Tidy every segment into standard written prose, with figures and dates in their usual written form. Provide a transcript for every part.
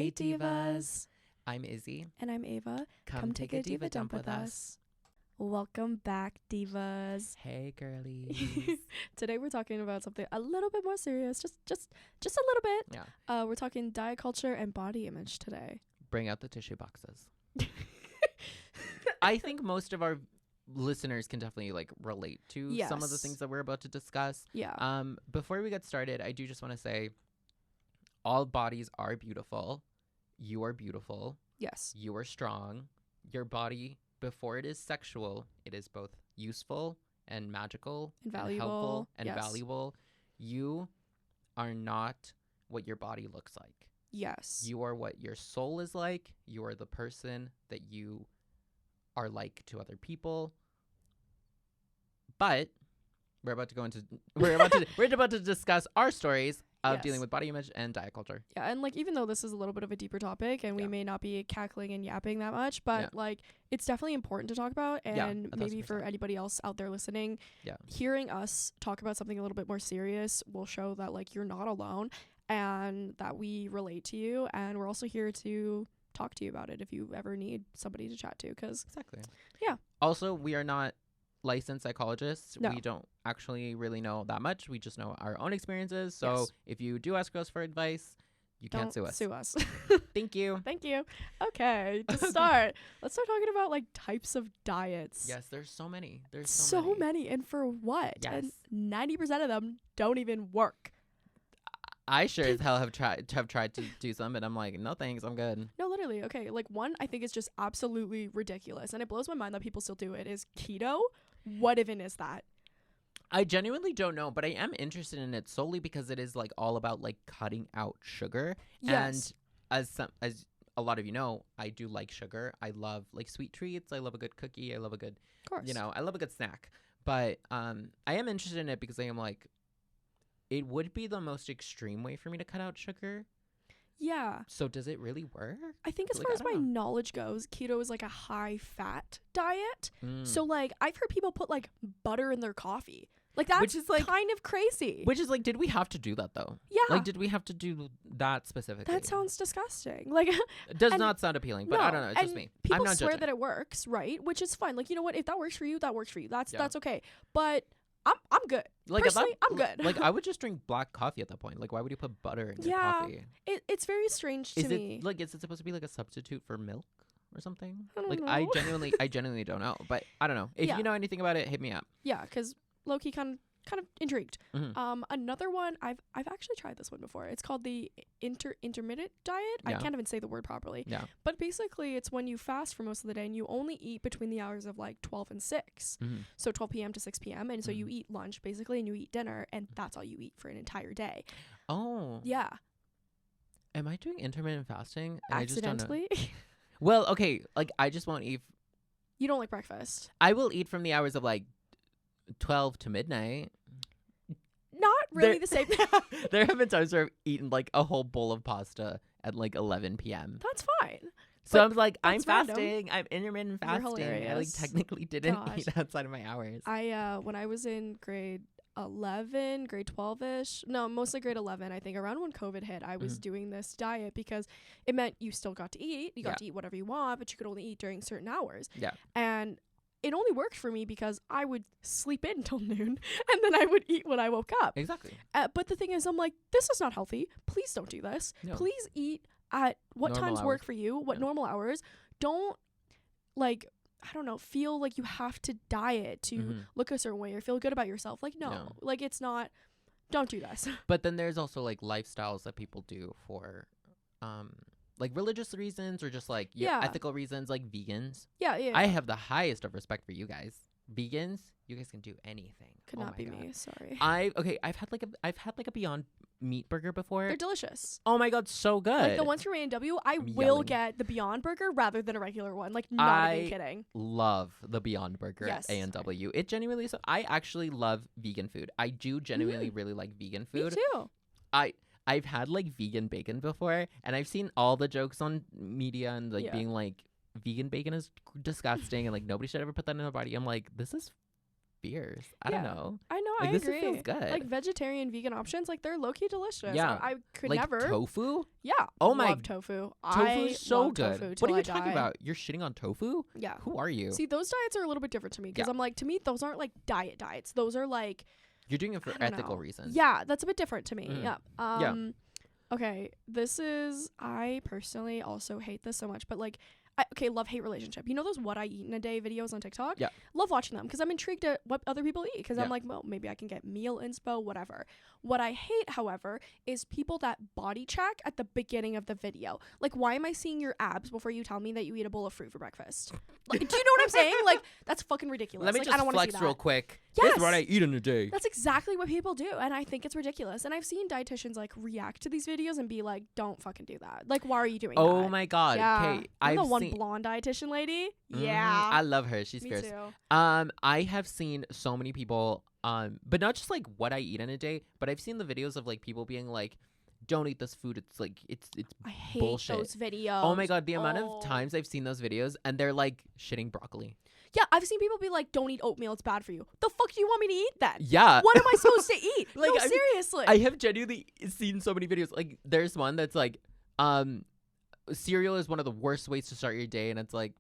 Hey Divas! I'm Izzy. And I'm Ava. Come take a Diva dump with us. Welcome back, Divas. Hey girlies. Today we're talking about something a little bit more serious. Just a little bit. Yeah. We're talking diet culture and body image today. Bring out the tissue boxes. I think most of our listeners can definitely relate to some of the things that we're about to discuss. Yeah. Before we get started, I do just want to say all bodies are beautiful. You are beautiful. Yes. You are strong. Your body, before it is sexual, it is both useful and magical And valuable. helpful and Yes. valuable. You are not what your body looks like. Yes. You are what your soul is like. You are the person that you are like to other people. But we're about to discuss our stories of dealing with body image and diet culture. Yeah, and even though this is a little bit of a deeper topic and we may not be cackling and yapping that much, but it's definitely important to talk about, and maybe for anybody else out there listening, hearing us talk about something a little bit more serious will show that you're not alone and that we relate to you, and we're also here to talk to you about it if you ever need somebody to chat to, because also, we are not licensed psychologists. No. We don't actually really know that much. We just know our own experiences. So if you do ask us for advice, you can't sue us. Sue us. Thank you. Thank you. Okay, to start, let's start talking about types of diets. Yes, there's so many. There's so many, and for what? Yes. And 90% of them don't even work. I sure as hell have tried to do some, and I'm like, no thanks, I'm good. No, literally. Okay, one I think is just absolutely ridiculous, and it blows my mind that people still do it, is keto. What even is that? I genuinely don't know, but I am interested in it solely because it is all about cutting out sugar. Yes. And as a lot of you know, I do like sugar. I love sweet treats. I love a good cookie. I love a good, of course, I love a good snack. But I am interested in it because I am it would be the most extreme way for me to cut out sugar. Yeah. So does it really work? I think as far as my knowledge goes, keto is a high fat diet. So I've heard people put butter in their coffee. That's which is kind of crazy. Which is did we have to do that though? Yeah. Did we have to do that specifically? That sounds disgusting. It does not sound appealing, but no, I don't know. It's just me. People I'm not swear judging. that it works, right? Which is fine. You know what? If that works for you, that works for you. That's okay. But I'm good. Personally, I'm good. I would just drink black coffee at that point. Why would you put butter in your coffee? It's very strange to me. Is it supposed to be a substitute for milk or something? I don't know. I genuinely don't know. But I don't know. If you know anything about it, hit me up. Yeah, because low-key kind of intrigued. Mm-hmm. Another one, I've actually tried this one before. It's called the intermittent diet. I can't even say the word properly. Yeah. But basically, it's when you fast for most of the day and you only eat between the hours of 12 and 6. Mm-hmm. So 12 p.m. to 6 p.m. And so you eat lunch basically and you eat dinner, and that's all you eat for an entire day. Oh. Yeah. Am I doing intermittent fasting? And Accidentally? I just don't know. Well, okay. I just won't eat. You don't like breakfast? I will eat from the hours of 12 to midnight. Not really the same. There have been times where I've eaten a whole bowl of pasta at 11 p.m. That's fine. So I'm I'm random. fasting. I'm intermittent You're fasting. hilarious. I technically didn't eat outside of my hours. When I was in grade 11, grade 12ish, no, mostly grade 11, I think, around when COVID hit, I was doing this diet because it meant you still got to eat. You got to eat whatever you want, but you could only eat during certain hours. Yeah. And it only worked for me because I would sleep in until noon and then I would eat when I woke up. Exactly. But the thing is, I'm this is not healthy. Please don't do this. No. Please eat at what Normal times hours. work for you, what normal hours. Don't I don't know, feel you have to diet to look a certain way or feel good about yourself. No. It's not. Don't do this. But then there's also lifestyles that people do for religious reasons or just ethical reasons, vegans. Yeah. I have the highest of respect for you guys. Vegans, you guys can do anything. Could not be me. Sorry. I've had a Beyond Meat burger before. They're delicious. Oh my god, so good. The ones from A&W, I will get the Beyond Burger rather than a regular one. Not even kidding. Love the Beyond Burger at A&W. It genuinely I actually love vegan food. I do genuinely really like vegan food. Me too. I've had vegan bacon before, and I've seen all the jokes on media and being vegan bacon is disgusting and nobody should ever put that in their body. I'm this is beers. I don't know. I know. Like, I this agree. feels good. Like vegetarian, vegan options, like they're low key delicious. Yeah. I could like never. tofu. Yeah. Oh my. Love tofu. Tofu's so love good. Tofu What are you till talking I die. about? You're shitting on tofu? Yeah. Who are you? See, those diets are a little bit different to me because I'm like, to me, those aren't like diets. Those are like. You're doing it for ethical reasons. Yeah, that's a bit different to me. Mm. Yeah. Okay, I personally also hate this so much, but like, love-hate relationship. You know those what I eat in a day videos on TikTok? Yeah. Love watching them because I'm intrigued at what other people eat because Yeah. I'm like, well, maybe I can get meal inspo, whatever. What I hate, however, is people that body check at the beginning of the video. Like, why am I seeing your abs before you tell me that you eat a bowl of fruit for breakfast? Like, do you know what I'm saying? Like, that's fucking ridiculous. Let me like, just I don't flex see that. real quick. Yes. This is what I eat in a day. That's exactly what people do, and I think it's ridiculous. And I've seen dietitians like react to these videos and be like, "Don't fucking do that. Like, why are you doing that?" Oh my god. Yeah. Okay, I'm the one blonde dietitian lady. Yeah, I love her. She's me fierce. too. I have seen so many people, but not just like what I eat in a day, but I've seen the videos of like people being like, "Don't eat this food. It's like it's I hate bullshit." those videos. Oh my god, the amount of times I've seen those videos and they're like shitting broccoli. Yeah, I've seen people be like, "Don't eat oatmeal. It's bad for you." The fuck do you want me to eat then? Yeah. What am I supposed to eat? Like, no, I mean, seriously. I have genuinely seen so many videos. Like, there's one that's like, cereal is one of the worst ways to start your day, and it's like,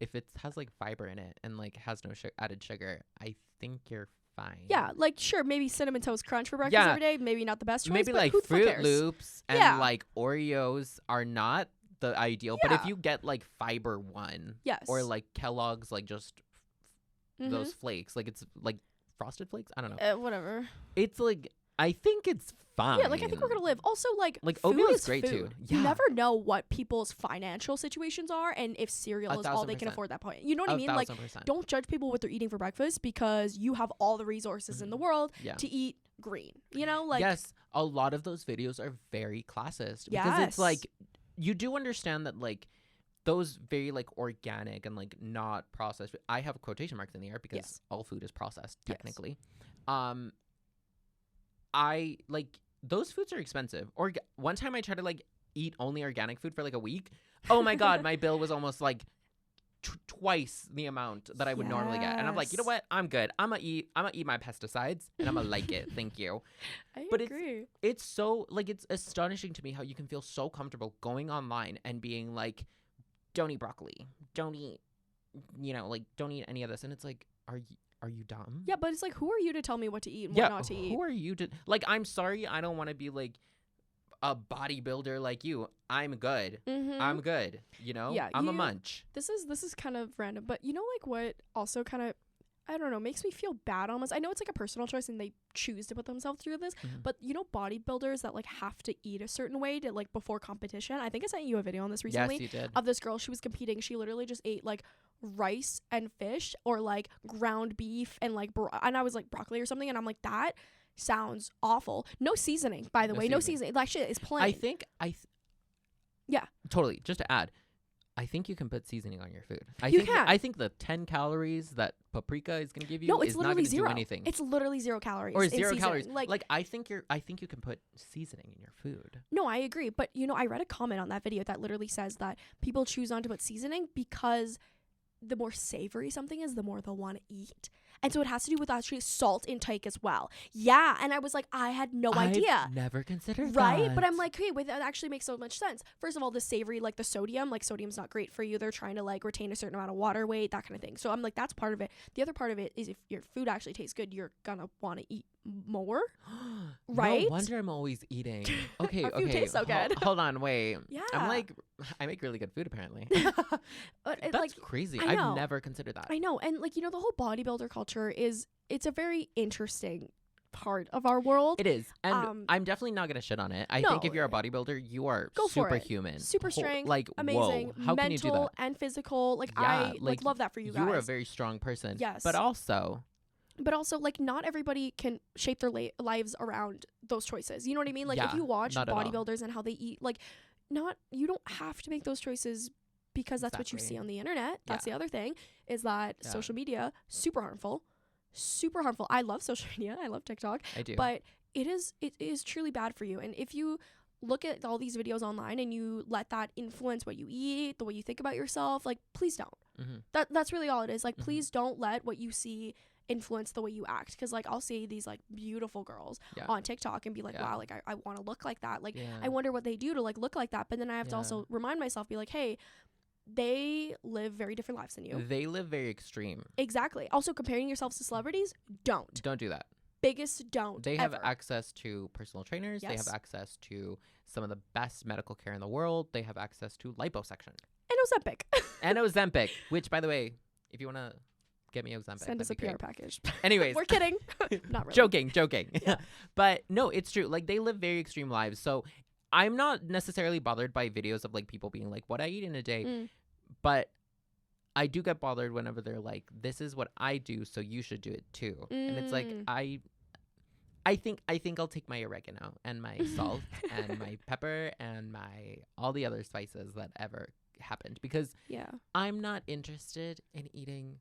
if it has like fiber in it and like has no added sugar, I think you're fine. Yeah, like sure, maybe cinnamon toast crunch for breakfast every day. Maybe not the best choice. Maybe but like who the fuck Fruit cares? Loops and like Oreos are not the ideal. But if Yeah. you get like fiber one, Yes. or like Kellogg's, like just those flakes, like it's like Frosted Flakes. I don't know. Whatever. It's like, I think it's fine. Yeah, like I think we're gonna live. Also, like food oatmeal is is great food. too. You Yeah. never know what people's financial situations are, and if cereal is all they can 1,000%. afford at that point. You know what I mean? Like, 1,000%. don't judge people what they're eating for breakfast because you have all the resources in the world Yeah. to eat green. You know, like yes, a lot of those videos are very classist because it's like, you do understand that like those very like organic and like not processed. I have quotation marks in the air because all food is processed technically. I like those foods are expensive. One time I tried to like eat only organic food for like a week. Oh my god, my bill was almost like twice the amount that I would normally get. And I'm like, you know what? I'm good. I'm gonna eat my pesticides and I'm gonna like it. Thank you. I but agree. It's so like, it's astonishing to me how you can feel so comfortable going online and being like, don't eat broccoli. Don't eat, like don't eat any of this. And it's like, are you dumb? Yeah, but it's like, who are you to tell me what to eat and what not to eat? Who are you to like? I'm sorry, I don't want to be like a bodybuilder like you. I'm good. I'm good. Yeah, I'm a munch. This is kind of random, but you know, like what also kind of, I don't know, makes me feel bad almost. I know it's like a personal choice and they choose to put themselves through this, but you know, bodybuilders that like have to eat a certain way to like before competition. I think I sent you a video on this recently. Yes, you did. Of this girl. She was competing. She literally just ate like rice and fish or like ground beef and like and I was like broccoli or something, and I'm like, that sounds awful. No seasoning, by the way. No seasoning. Like, shit is plain. I think yeah, totally. Just to add, I think you can put seasoning on your food. I think the 10 calories that paprika is going to give you is not going to do anything. It's literally 0 calories. Or 0 calories. Like I think you can put seasoning in your food. No, I agree. But I read a comment on that video that literally says that people choose not to put seasoning because the more savory something is, the more they'll want to eat. And so it has to do with actually salt intake as well. Yeah. And I was like, I had no idea. Never considered right? that. But I'm like, hey, wait, that actually makes so much sense. First of all, the savory, like the sodium, like sodium's not great for you. They're trying to like retain a certain amount of water weight, that kind of thing. So I'm like, that's part of it. The other part of it is if your food actually tastes good, you're gonna want to eat more. Right? No wonder I'm always eating. Okay, Our food tastes so good. Hold on, wait. Yeah. I'm like, I make really good food apparently. That's like, crazy. I know. I've never considered that. I know. And like, the whole bodybuilder culture it's a very interesting part of our world. It is. And I'm definitely not going to shit on it. I think if you're a bodybuilder, you are superhuman. Super strength. Like, amazing. Whoa, how can you do that? Mental and physical. Like, yeah, I like love that for you guys. You are a very strong person. Yes. But also, like, not everybody can shape their lives around those choices. You know what I mean? Like, if you watch bodybuilders and how they eat, like, you don't have to make those choices because that's what you see on the internet. That's the other thing, is that social media, super harmful. I love social media. I love TikTok. I do. But it is truly bad for you. And if you look at all these videos online and you let that influence what you eat, the way you think about yourself, like, please don't. That's really all it is. Like, please don't let what you see influence the way you act. Because like I'll see these like beautiful girls on TikTok and be like, wow, like I want to look like that. Like I wonder what they do to like look like that. But then I have to also remind myself, be like, hey, they live very different lives than you. They live very extreme. Exactly. Also, comparing yourselves to celebrities, don't do that. Biggest don't. They have access to personal trainers. They have access to some of the best medical care in the world. They have access to liposuction and Ozempic, which, by the way, if you want to get me Ozempic, send us a PR package. Anyways, we're kidding. Not really. Joking. Yeah. But no, it's true. Like, they live very extreme lives. So I'm not necessarily bothered by videos of like people being like, what I eat in a day, but I do get bothered whenever they're like, this is what I do, so you should do it too. And it's like, I think I'll take my oregano and my salt and my pepper and my all the other spices that ever happened, because I'm not interested in eating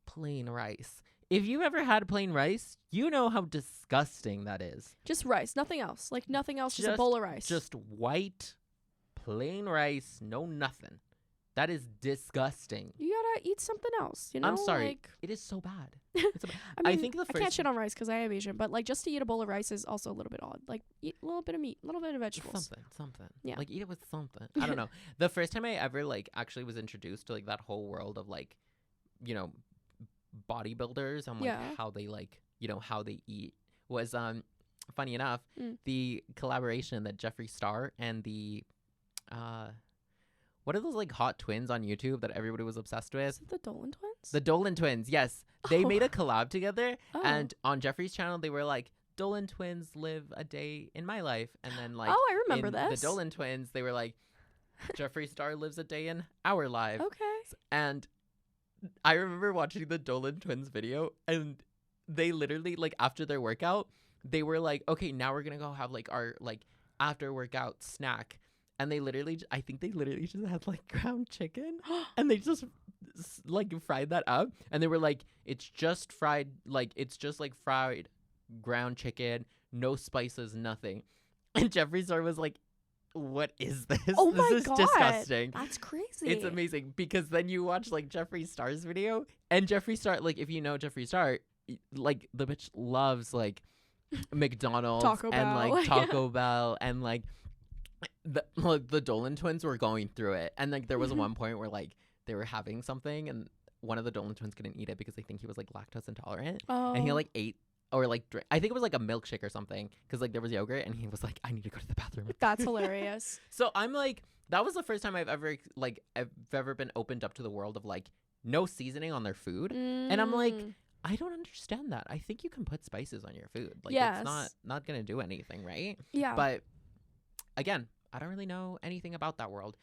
plain rice. If you ever had plain rice, you know how disgusting that is. Just rice, nothing else. Like nothing else, just a bowl of rice. Just white, plain rice, no nothing. That is disgusting. You gotta eat something else, you know? I'm sorry. Like, it is so bad. It's I think the first... I can't shit on rice because I am Asian, but like just to eat a bowl of rice is also a little bit odd. Like eat a little bit of meat, a little bit of vegetables. Something. Yeah. Like eat it with something. I don't know. The first time I ever like actually was introduced to like that whole world of like, you know, bodybuilders and like how they like, you know, how they eat was funny enough, the collaboration that Jeffree Star and the what are those like hot twins on YouTube that everybody was obsessed with? Is it the Dolan twins? The Dolan twins, yes. They made a collab together, and on Jeffree's channel they were like, Dolan twins live a day in my life, and then like I remember this. The Dolan twins, they were like, Jeffree Star lives a day in our life. Okay. And I remember watching the Dolan twins video, and they literally like after their workout, they were like, okay, now we're gonna go have like our like after workout snack. And they literally, I think they literally just had like ground chicken and they just like fried that up. And they were like, it's just fried, like, it's just like fried ground chicken, no spices, nothing. And Jeffree Star was like, what is this? Oh this my is God. Disgusting. That's crazy. It's amazing because then you watch like Jeffree Star's video, and Jeffree Star, like, if you know Jeffree Star, like the bitch loves like McDonald's and like Taco Bell and like the Dolan twins were going through it, and like there was one point where like they were having something and one of the Dolan twins couldn't eat it because they think he was like lactose intolerant, and he like ate or like I think it was like a milkshake or something because like there was yogurt, and he was like, I need to go to the bathroom. That's hilarious. So I'm like, that was the first time I've ever been opened up to the world of like no seasoning on their food, and I'm like, I don't understand that. I think you can put spices on your food. Like it's not gonna do anything, right? Yeah. But again, I don't really know anything about that world.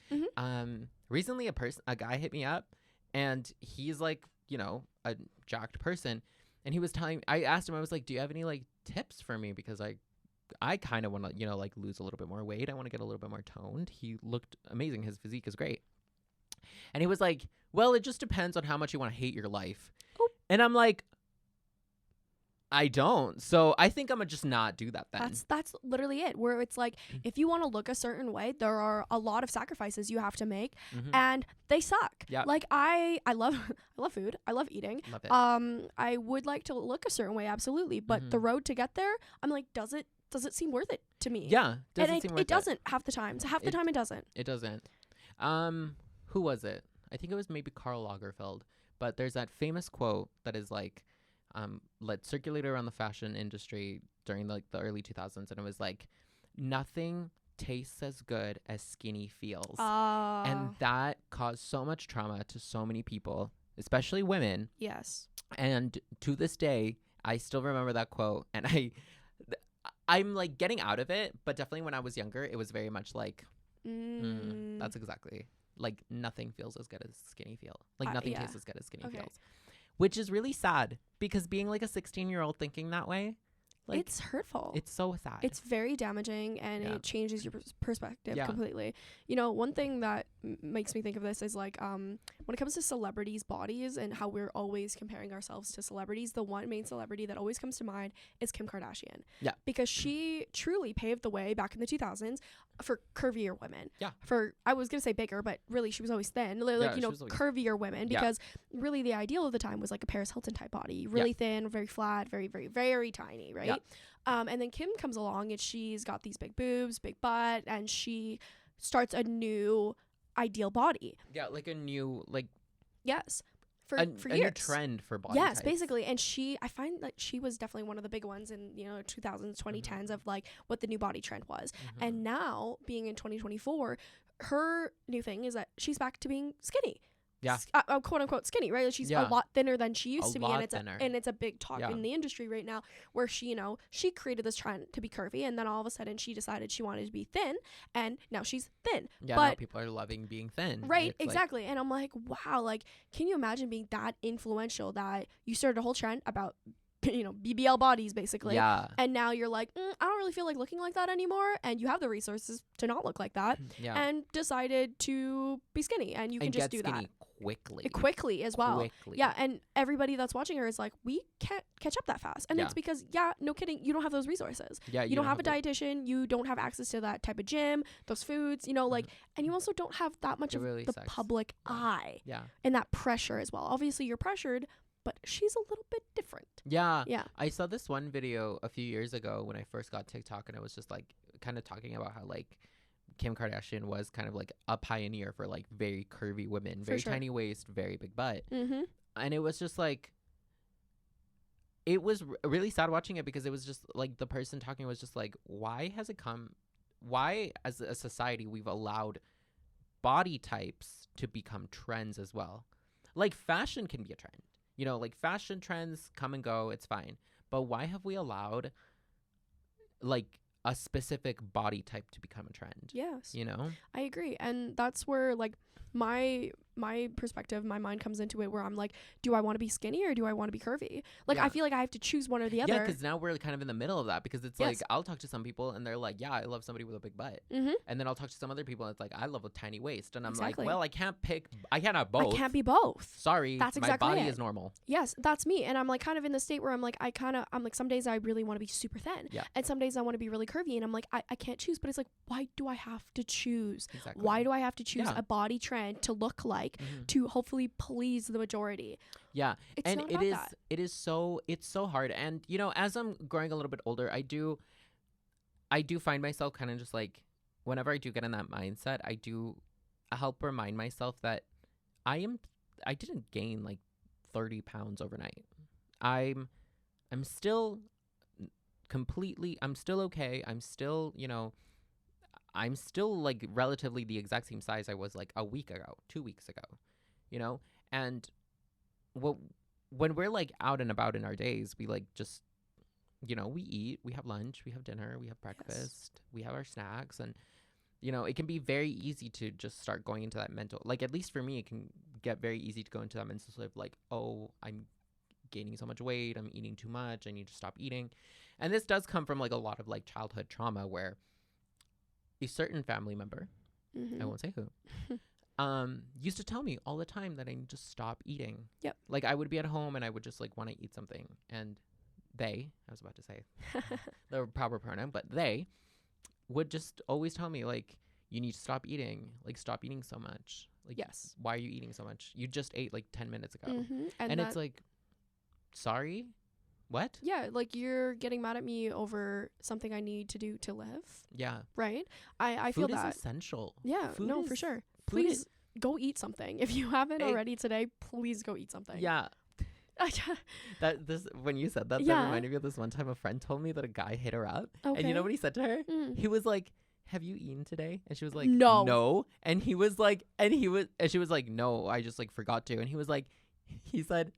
Recently a guy hit me up, and he's like, you know, a jacked person, and he was telling, I asked him, I was like, do you have any like tips for me, because I kind of want to, you know, like lose a little bit more weight. I want to get a little bit more toned. He looked amazing. His physique is great. And he was like, well, it just depends on how much you want to hate your life. And I'm like, I don't. So I think I'm going to just not do that then. That's literally it. Where it's like, if you want to look a certain way, there are a lot of sacrifices you have to make, and they suck. Yeah. Like I love food. I love eating. Love it. I would like to look a certain way, absolutely. But the road to get there, I'm like, does it seem worth it to me? Yeah. It doesn't half the time. So half the time it doesn't. It doesn't. Who was it? I think it was maybe Karl Lagerfeld. But there's that famous quote that is like, let circulate around the fashion industry during like the early 2000s, and it was like, nothing tastes as good as skinny feels. And that caused so much trauma to so many people, especially women. Yes. And to this day, I still remember that quote, and I'm like getting out of it, but definitely when I was younger, it was very much like, that's exactly, like, nothing feels as good as skinny feel. Like nothing tastes as good as skinny feels. Which is really sad, because being like a 16-year-old thinking that way, like, it's hurtful. It's so sad. It's very damaging, and it changes your perspective completely. You know, one thing that makes me think of this is like when it comes to celebrities' bodies and how we're always comparing ourselves to celebrities, the one main celebrity that always comes to mind is Kim Kardashian. Yeah. Because she truly paved the way back in the 2000s for curvier women. Yeah. For, I was going to say bigger, but really she was always thin. Like, you know, curvier women, because really the ideal of the time was like a Paris Hilton type body, really thin, very flat, very, very, very tiny, right? Yeah. And then Kim comes along and she's got these big boobs, big butt, and she starts a new ideal body. Yeah, like a new, like, yes, for a years. new trend for body yes types. Basically, and I find that she was definitely one of the big ones in 2000s, 2010s of like what the new body trend was. And now being in 2024, her new thing is that she's back to being skinny. Yeah. Quote unquote skinny, right? She's a lot thinner than she used to be, and it's a big talk in the industry right now, where she created this trend to be curvy, and then all of a sudden she decided she wanted to be thin, and now she's thin. Yeah, but now people are loving being thin. Right, exactly. And I'm like, wow, like, can you imagine being that influential that you started a whole trend about BBL bodies, basically. Yeah. And now you're like, I don't really feel like looking like that anymore. And you have the resources to not look like that. Yeah. And decided to be skinny. And you can just do that. Quickly as well. Yeah. And everybody that's watching her is like, we can't catch up that fast. And it's because, no kidding, you don't have those resources. Yeah. You don't have a dietitian. You don't have access to that type of gym, those foods, like, and you also don't have that much of the public eye. Yeah. And that pressure as well. Obviously, you're pressured, but she's a little bit different. Yeah. I saw this one video a few years ago when I first got TikTok, and it was just like kind of talking about how like Kim Kardashian was kind of like a pioneer for like very curvy women, very tiny waist, very big butt. And it was just like, it was really sad watching it, because it was just like the person talking was just like, why as a society we've allowed body types to become trends as well. Like fashion can be a trend. Like fashion trends come and go, it's fine. But why have we allowed like a specific body type to become a trend? Yes. I agree. And that's where like my perspective, my mind comes into it, where I'm like, do I want to be skinny or do I want to be curvy? Like, I feel like I have to choose one or the other. Yeah, because now we're kind of in the middle of that, because it's like, I'll talk to some people and they're like, yeah, I love somebody with a big butt. And then I'll talk to some other people and it's like, I love a tiny waist. And I'm like, well, I can't have both. I can't be both. Sorry. That's exactly my body is normal. Yes, that's me. And I'm like kind of in the state where I'm like, some days I really want to be super thin. Yeah. And some days I want to be really curvy. And I'm like, I can't choose. But it's like, why do I have to choose? Exactly. Why do I have to choose a body trend to look like to hopefully please the majority? Yeah. It's and not about that. it's so hard. And as I'm growing a little bit older, I do find myself kind of just like, whenever I do get in that mindset, I do help remind myself that I didn't gain like 30 pounds overnight. I'm still I'm still okay. I'm still, I'm still like relatively the exact same size I was like a week ago, 2 weeks ago, and when we're like out and about in our days, we like just, we eat, we have lunch, we have dinner, we have breakfast, we have our snacks, and it can be very easy to just start going into that mental, like, at least for me, it can get very easy to go into that mental state of like, oh, I'm gaining so much weight, I'm eating too much, I need to stop eating. And this does come from like a lot of like childhood trauma, where a certain family member, I won't say who, used to tell me all the time that I need to stop eating. Yep. Like I would be at home and I would just like want to eat something, and I was about to say the proper pronoun, but they would just always tell me like, you need to stop eating, like stop eating so much. Like, yes. Why are you eating so much? You just ate like 10 minutes ago. And it's like, sorry? What? Yeah, like you're getting mad at me over something I need to do to live. Yeah. Right? I feel that. Food is essential. Yeah, for sure. Please go eat something. If you haven't already today, please go eat something. Yeah. When you said that, that reminded me of this one time a friend told me that a guy hit her up. Okay. And you know what he said to her? He was like, have you eaten today? And she was like, no. And he was like, and she was like, no, I just like forgot to. And he said,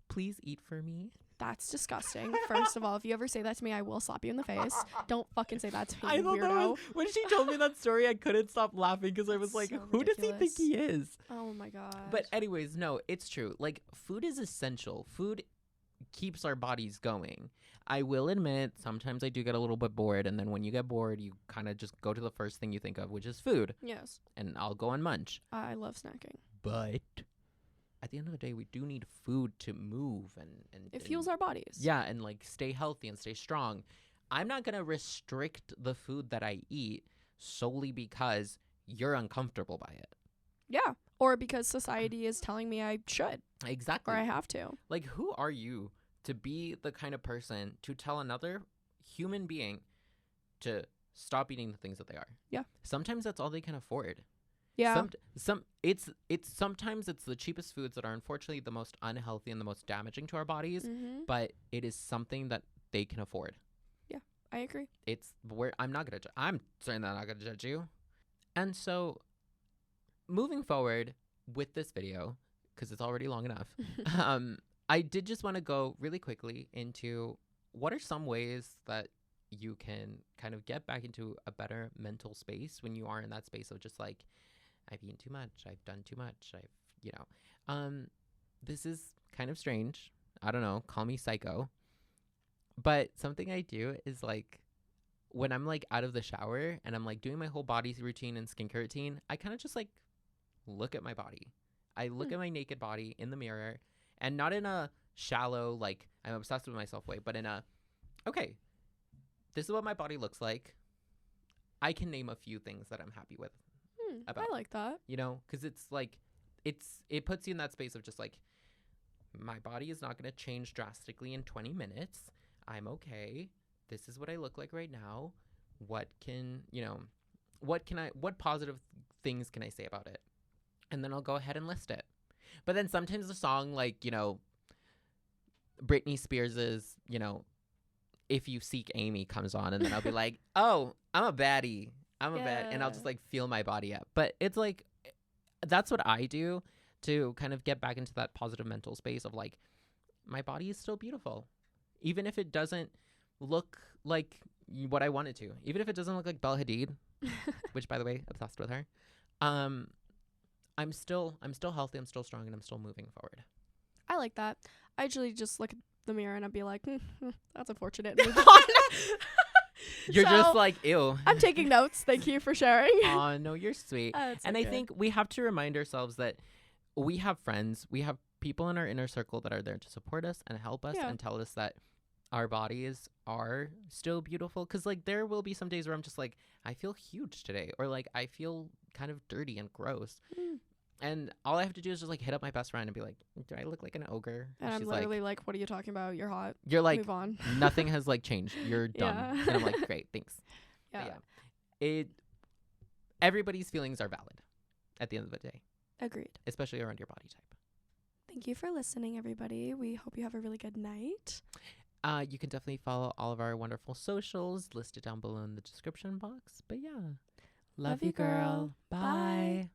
please eat for me. That's disgusting. First of all, if you ever say that to me, I will slap you in the face. Don't fucking say that to me, I thought weirdo. When she told me that story, I couldn't stop laughing because I was like, so who does he think he is? Oh my god. But anyways, no, it's true. Like, food is essential. Food keeps our bodies going. I will admit, sometimes I do get a little bit bored, and then when you get bored, you kind of just go to the first thing you think of, which is food. Yes. And I'll go and munch. I love snacking. But at the end of the day, we do need food to move and it fuels our bodies. Yeah, and like stay healthy and stay strong. I'm not going to restrict the food that I eat solely because you're uncomfortable by it. Yeah. Or because society is telling me I should. Exactly. Or I have to. Like, who are you to be the kind of person to tell another human being to stop eating the things that they are? Yeah. Sometimes that's all they can afford. Yeah. Sometimes it's the cheapest foods that are unfortunately the most unhealthy and the most damaging to our bodies, but it is something that they can afford. Yeah, I agree. It's where I'm certainly not gonna judge you. And so moving forward with this video, because it's already long enough, I did just want to go really quickly into what are some ways that you can kind of get back into a better mental space when you are in that space of just like, I've eaten too much, I've done too much, this is kind of strange. I don't know, call me psycho. But something I do is like, when I'm like out of the shower and I'm like doing my whole body routine and skincare routine, I kind of just like look at my body. I look at my naked body in the mirror, and not in a shallow, like I'm obsessed with myself way, but in a, okay, this is what my body looks like. I can name a few things that I'm happy with. I like that. You know, because it's like, it puts you in that space of just like, my body is not going to change drastically in 20 minutes. I'm okay. This is what I look like right now. What positive things can I say about it? And then I'll go ahead and list it. But then sometimes the song, like, Britney Spears's, If You Seek Amy comes on, and then I'll be like, oh, I'm a baddie. And I'll just like feel my body up. But it's like, that's what I do to kind of get back into that positive mental space of like, my body is still beautiful. Even if it doesn't look like what I want it to. Even if it doesn't look like Bella Hadid, which by the way, obsessed with her. I'm still healthy, I'm still strong, and I'm still moving forward. I like that. I usually just look at the mirror and I'd be like, that's unfortunate. Move on. You're just like, ew. I'm taking notes. Thank you for sharing. Oh, no, you're sweet. And okay. I think we have to remind ourselves that we have friends, we have people in our inner circle that are there to support us and help us and tell us that our bodies are still beautiful. Because like there will be some days where I'm just like, I feel huge today, or like I feel kind of dirty and gross. And all I have to do is just like hit up my best friend and be like, do I look like an ogre? And I'm literally like, what are you talking about? You're hot. You're like, move on. Nothing has like changed. You're done. And I'm like, great, thanks. Yeah. Everybody's feelings are valid at the end of the day. Agreed. Especially around your body type. Thank you for listening, everybody. We hope you have a really good night. You can definitely follow all of our wonderful socials listed down below in the description box. But yeah. Love you, girl. Bye.